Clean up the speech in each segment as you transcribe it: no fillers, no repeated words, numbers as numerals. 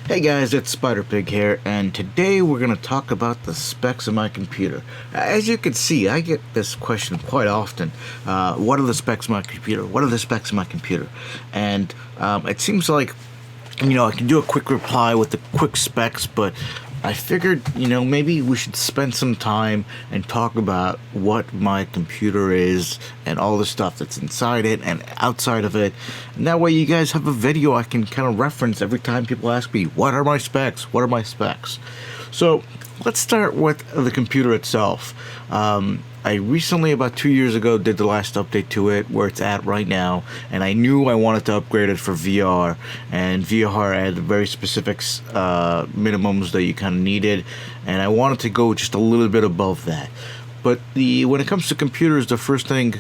Hey guys, it's SpiderPig here, and today we're going to talk about the specs of my computer. As you can see, I get this question quite often. What are the specs of my computer? What are the specs of my computer? And it seems like, I can do a quick reply with the quick specs, but I figured, maybe we should spend some time and talk about what my computer is and all the stuff that's inside it and outside of it. And that way you guys have a video I can kind of reference every time people ask me, what are my specs? What are my specs? So let's start with the computer itself. I recently, about 2 years ago, did the last update to it, where it's at right now, and I knew I wanted to upgrade it for VR, and VR had very specific minimums that you kind of needed, and I wanted to go just a little bit above that. But when it comes to computers, the first thing,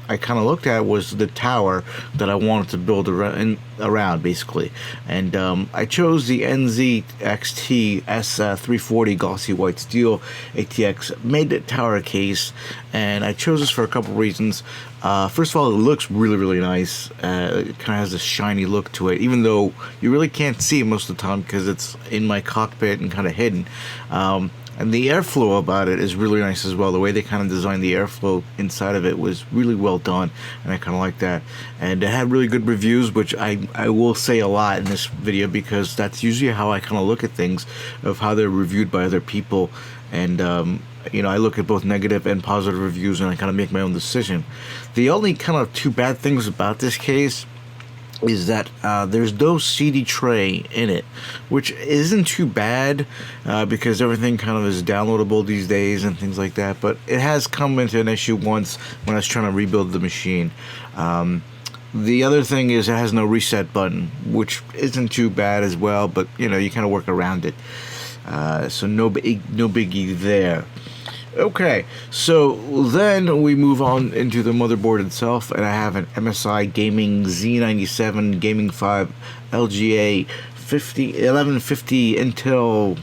I kind of looked at was the tower that I wanted to build around basically, and I chose the NZXT S340 Glossy white steel ATX made tower case, and I chose this for a couple reasons. First of all, it looks really nice. It kind of has a shiny look to it, even though you really can't see it most of the time because it's in my cockpit and kind of hidden. And the airflow about it is really nice as well. The way they kind of designed the airflow inside of it was really well done, and I kind of like that. And it had really good reviews, which I will say a lot in this video because that's usually how I kind of look at things, of how they're reviewed by other people. And I look at both negative and positive reviews, and I kind of make my own decision. The only kind of two bad things about this case is that there's no CD tray in it, which isn't too bad because everything kind of is downloadable these days and things like that, but it has come into an issue once when I was trying to rebuild the machine. The other thing is it has no reset button, which isn't too bad as well, but you kind of work around it. So no biggie there. Okay, so then we move on into the motherboard itself, and I have an MSI Gaming Z97 Gaming 5 LGA 1150 Intel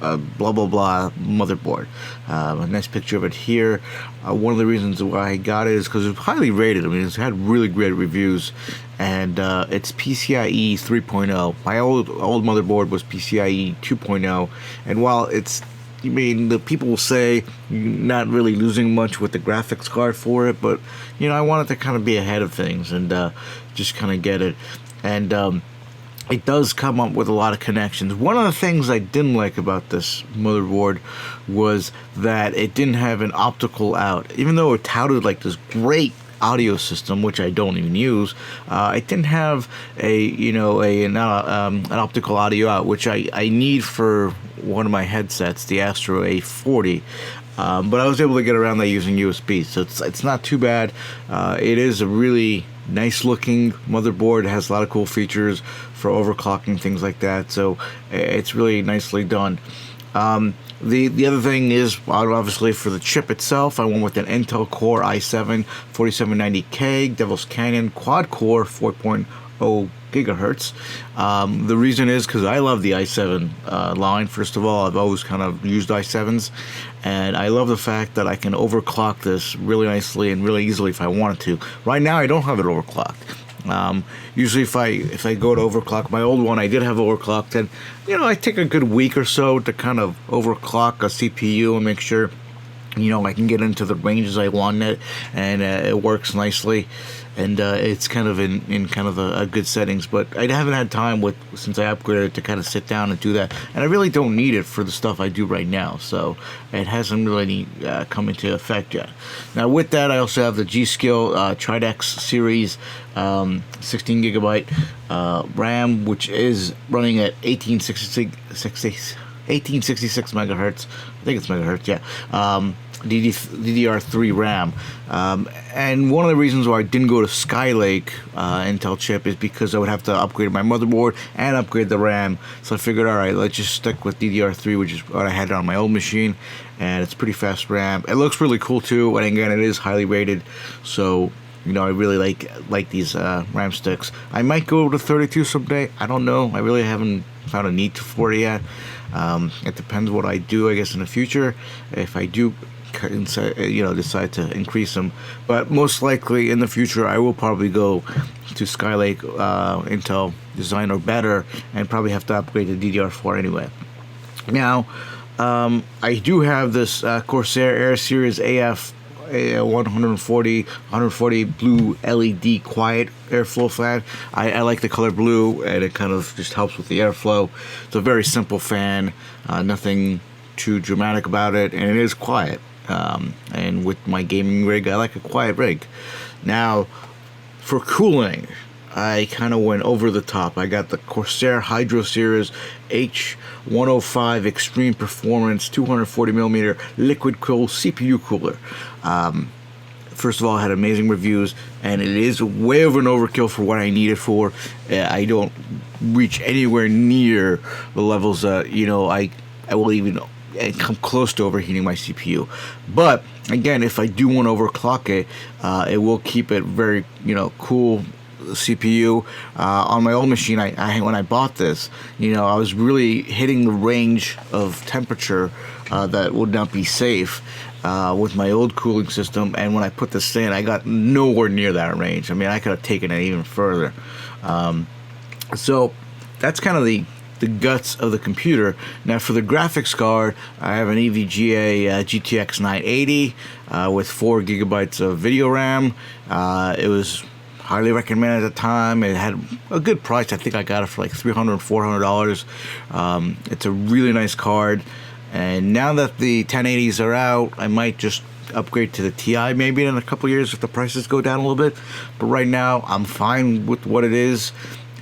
blah blah blah motherboard. A nice picture of it here. One of the reasons why I got it is because it's highly rated. I mean, it's had really great reviews, and it's PCIe 3.0. My old motherboard was PCIe 2.0, and while the people will say you're not really losing much with the graphics card for it, but I wanted to kind of be ahead of things and just kind of get it. And it does come up with a lot of connections. One of the things I didn't like about this motherboard was that it didn't have an optical out, even though it touted like this great audio system, which I don't even use. It didn't have an optical audio out, which I need for one of my headsets, the Astro A40. But I was able to get around that using USB, so it's not too bad. It is a really nice looking motherboard. It has a lot of cool features for overclocking, things like that, so it's really nicely done. The other thing is, obviously, for the chip itself, I went with an Intel Core i7 4790K Devil's Canyon quad core 4.0 gigahertz. The reason is because I love the i7 line. First of all, I've always kind of used i7s, and I love the fact that I can overclock this really nicely and really easily if I wanted to. Right now, I don't have it overclocked. Usually if I go to overclock my old one, I did have overclocked, and I take a good week or so to kind of overclock a CPU and make sure I can get into the ranges I want it, and it works nicely, and it's kind of in kind of a good settings. But I haven't had time since I upgraded to kind of sit down and do that, and I really don't need it for the stuff I do right now, so it hasn't really come into effect yet. Now with that, I also have the G.SKILL TridentX series 16 gigabyte RAM, which is running at 1866 megahertz. I think it's megahertz, yeah. DDR3 RAM. And one of the reasons why I didn't go to Skylake Intel chip is because I would have to upgrade my motherboard and upgrade the RAM. So I figured, alright, let's just stick with DDR3, which is what I had on my old machine, and it's pretty fast RAM. It looks really cool too, and again, it is highly rated, so I really like these RAM sticks. I might go to 32 someday. I don't know. I really haven't found a need for it yet. It depends what I do, I guess, in the future. If I do decide to increase them, but most likely in the future I will probably go to Skylake Intel design or better, and probably have to upgrade to DDR4 anyway. Now, I do have this Corsair Air Series AF 140 blue LED quiet airflow fan. I like the color blue, and it kind of just helps with the airflow. It's a very simple fan, nothing too dramatic about it, and it is quiet. And with my gaming rig, I like a quiet rig. Now, for cooling, I kind of went over the top. I got the Corsair Hydro Series H105 Extreme Performance 240mm liquid cool CPU cooler. First of all, it had amazing reviews, and it is way over an overkill for what I need it for. I don't reach anywhere near the levels that, I will even come close to overheating my CPU. But again, if I do want to overclock it, it will keep it very, cool CPU. On my old machine, I when I bought this, I was really hitting the range of temperature that would not be safe with my old cooling system, and when I put this in, I got nowhere near that range. I mean, I could have taken it even further. So that's kind of the guts of the computer. Now, for the graphics card, I have an EVGA GTX 980 with 4 gigabytes of video RAM. It was highly recommended at the time. It had a good price. I think I got it for like $300, $400. It's a really nice card. And now that the 1080s are out, I might just upgrade to the TI maybe in a couple years if the prices go down a little bit. But right now, I'm fine with what it is.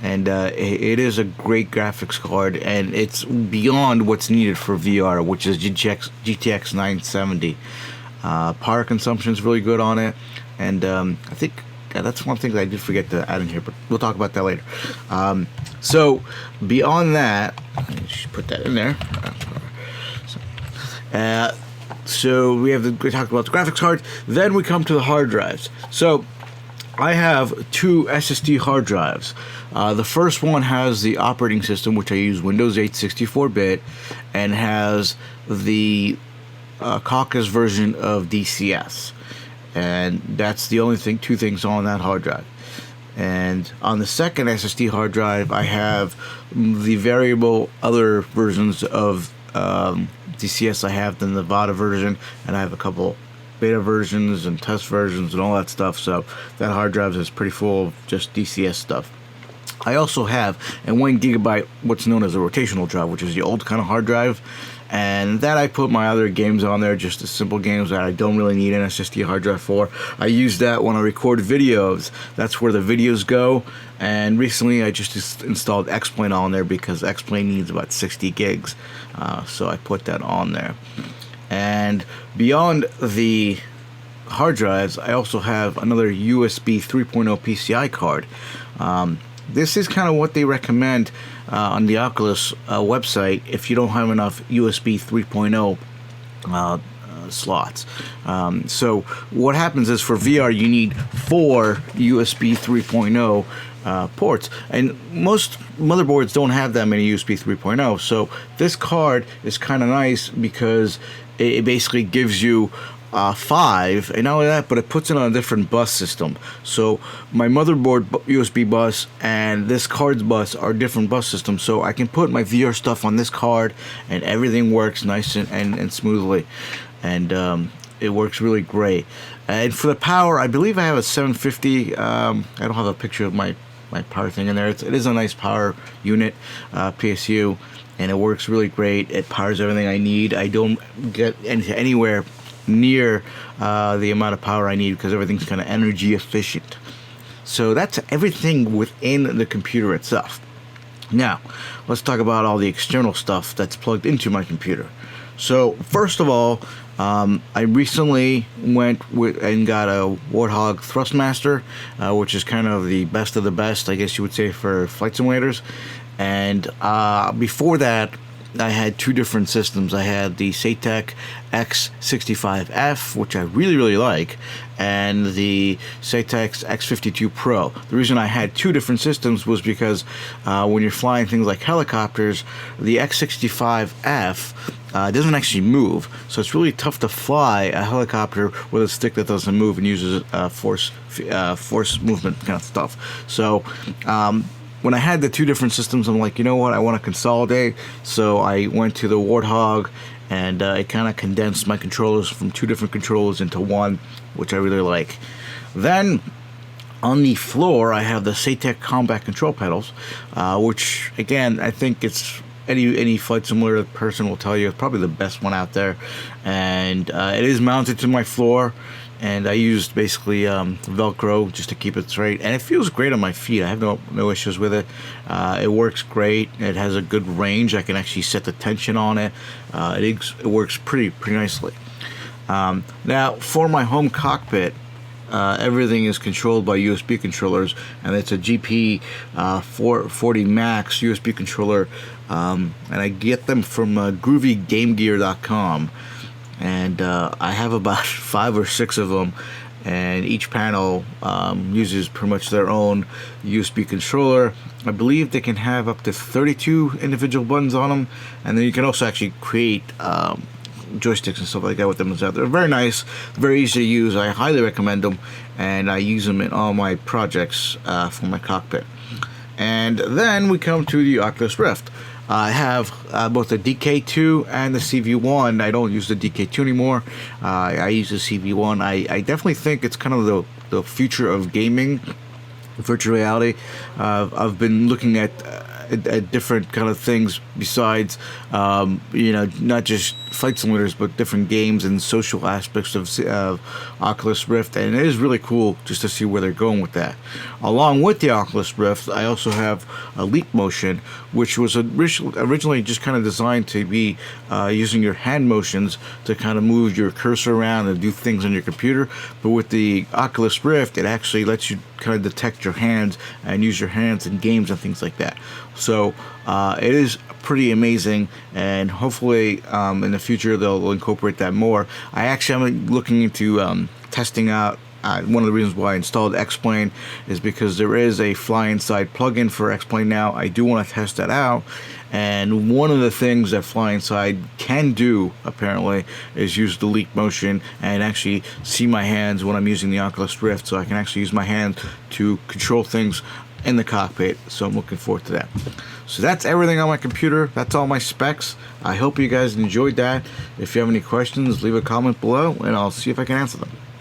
And it is a great graphics card, and it's beyond what's needed for VR, which is GTX 970. Power consumption is really good on it, and I think that's one thing that I did forget to add in here, but we'll talk about that later. So beyond that, let me just put that in there. So we talked about the graphics card. Then we come to the hard drives. So I have 2 SSD hard drives. The first one has the operating system, which I use Windows 8 64-bit, and has the Caucus version of DCS. And that's the only 2 things on that hard drive. And on the second SSD hard drive, I have the variable other versions of DCS. I have the Nevada version, and I have a couple beta versions and test versions and all that stuff. So that hard drive is pretty full of just DCS stuff. I also have a 1 gigabyte what's known as a rotational drive, which is the old kind of hard drive, and that I put my other games on there, just the simple games that I don't really need an SSD hard drive for. I use that when I record videos. That's where the videos go. And recently I just installed X-Plane on there because X-Plane needs about 60 gigs, so I put that on there. And beyond the hard drives, I also have another USB 3.0 PCI card. This is kind of what they recommend on the Oculus website if you don't have enough USB 3.0 slots. So what happens is for VR you need 4 USB 3.0 ports, and most motherboards don't have that many USB 3.0. So this card is kind of nice because it basically gives you 5, and not only that, but it puts it on a different bus system. So my motherboard USB bus and this card's bus are different bus systems, so I can put my VR stuff on this card and everything works nice and smoothly, and it works really great. And for the power, I believe I have a 750. I don't have a picture of my power thing in there. It is a nice power unit, PSU, and it works really great. It powers everything I need. I don't get anywhere near the amount of power I need because everything's kind of energy efficient. So that's everything within the computer itself. Now, let's talk about all the external stuff that's plugged into my computer. So first of all, I recently went and got a Warthog Thrustmaster, which is kind of the best of the best, I guess you would say, for flight simulators. And before that, I had 2 different systems. I had the Saitek X65F, which I really, really like, and the Saitek X52 Pro. The reason I had 2 different systems was because when you're flying things like helicopters, the X65F doesn't actually move, so it's really tough to fly a helicopter with a stick that doesn't move and uses force movement kind of stuff. So when I had the two different systems, I'm like, you know what, I want to consolidate. So I went to the Warthog, and it kind of condensed my controllers from two different controllers into one, which I really like. Then on the floor, I have the Saitek combat control pedals, which again, I think it's any flight simulator person will tell you it's probably the best one out there. And it is mounted to my floor, and I used basically Velcro just to keep it straight, and it feels great on my feet. I have no issues with it. It works great. It has a good range. I can actually set the tension on it. It works pretty nicely. Now for my home cockpit, everything is controlled by USB controllers, and it's a GP40MAx USB controller, and I get them from GroovyGameGear.com. And I have about 5 or 6 of them, and each panel uses pretty much their own USB controller. I believe they can have up to 32 individual buttons on them, and then you can also actually create joysticks and stuff like that with them. They're very nice, very easy to use. I highly recommend them, and I use them in all my projects for my cockpit. And then we come to the Oculus Rift. I have both the DK2 and the CV1. I don't use the DK2 anymore. I use the CV1. I definitely think it's kind of the future of gaming, virtual reality. I've been looking at different kind of things besides, not just flight simulators, but different games and social aspects of Oculus Rift, and it is really cool just to see where they're going with that. Along with the Oculus Rift, I also have a LeapMotion, which was originally just kind of designed to be using your hand motions to kind of move your cursor around and do things on your computer. But with the Oculus Rift, it actually lets you kind of detect your hands and use your hands in games and things like that. So it is pretty amazing, and hopefully in the future they'll incorporate that more. I actually am looking into testing out. One of the reasons why I installed X-Plane is because there is a Fly Inside plugin for X-Plane now. I do want to test that out, and one of the things that Fly Inside can do apparently is use the LeapMotion and actually see my hands when I'm using the Oculus Rift, so I can actually use my hands to control things in the cockpit. So I'm looking forward to that. So that's everything on my computer. That's all my specs. I hope you guys enjoyed that. If you have any questions, leave a comment below, and I'll see if I can answer them.